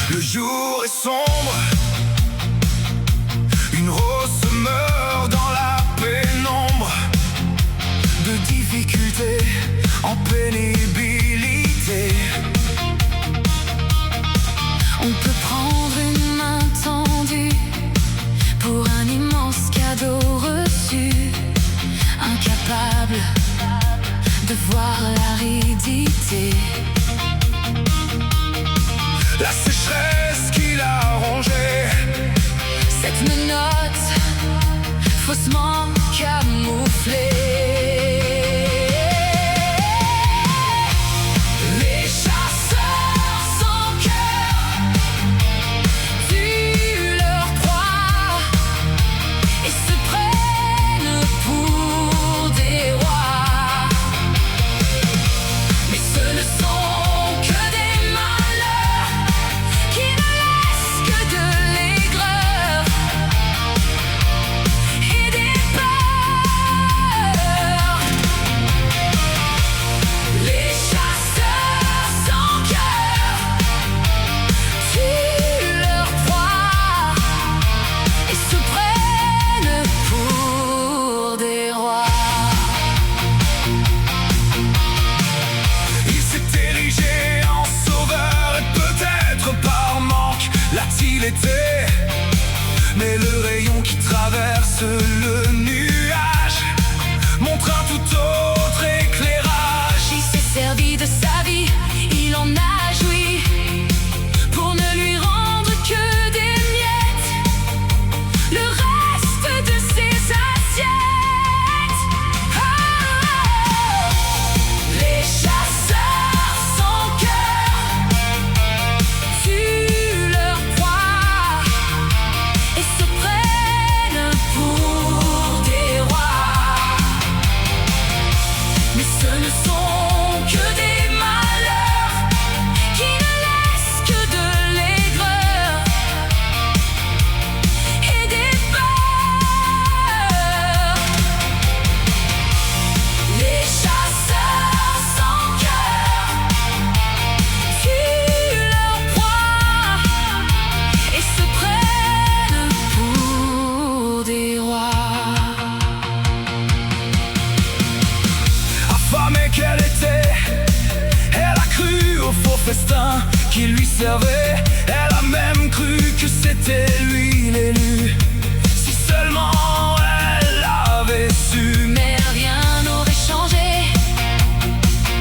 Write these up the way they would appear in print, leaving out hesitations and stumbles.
Le jour est sombre, une rose se meurt dans la pénombre. De difficulté en pénibilité. On peut prendre une main tendue pour un immense cadeau reçu. Incapable de voir l'aridité. La sécheresse qui l'a rongé. Cette menotte faussement camouflée. Les chasseurs sans cœur tuent leur proie et se prennent pour des rois. Mais ce ne sont que des malheurs qui ne laissent que de l'aigreur et des peurs. Les chasseurs sans cœur tuent leur proie et se prennent pour des rois. Il s'est érigé en sauveur et peut-être par manque l'a-t-il été. Mais le rayon qui traverse le nuage montre un tout autre éclairage. Il s'est servi de sa vie, il en a joui, pour ne lui rendre que des miettes, le reste de ses assiettes. Oh, les chasseurs sans cœur tuent leur proie et se prennent pour des rois. Mais ce ne sont que des malheurs qui ne laissent que de l'aigreur et des peurs. Les chasseurs sans cœur tuent leur proie et se prennent pour des rois. Affamée qu'elle était, elle a cru au faux festin qui lui servait. Elle a même cru que c'était lui l'élu. Si seulement elle avait su. Mais rien n'aurait changé.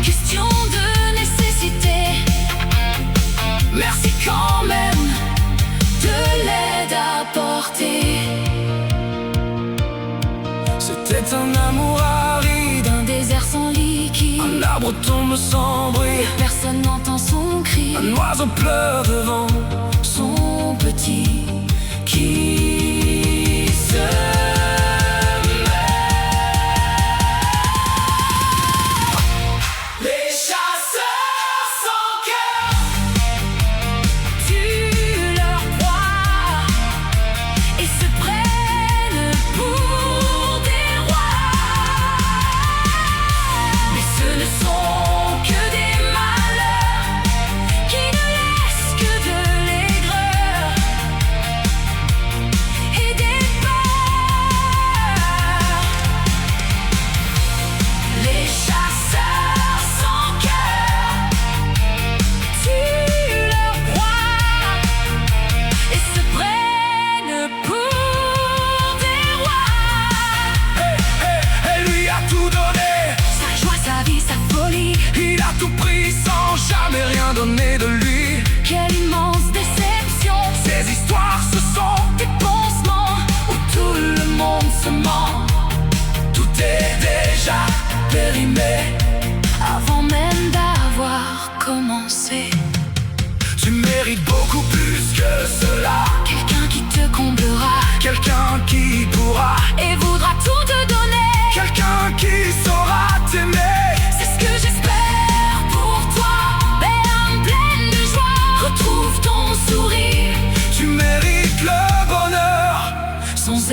Question de nécessité. Merci quand même de l'aide apportée. C'était un amour aride, D'un désert sans liquide, un arbre tombe sans bruit, personne n'entend son cri. un oiseau pleure devant Son petit qui se Les chasseurs sans cœur tuent leur proie et se prennent pour des rois. Mais ce ne sont que des malheurs qui ne laissent que de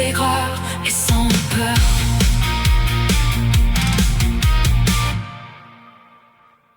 erreur et sans peur.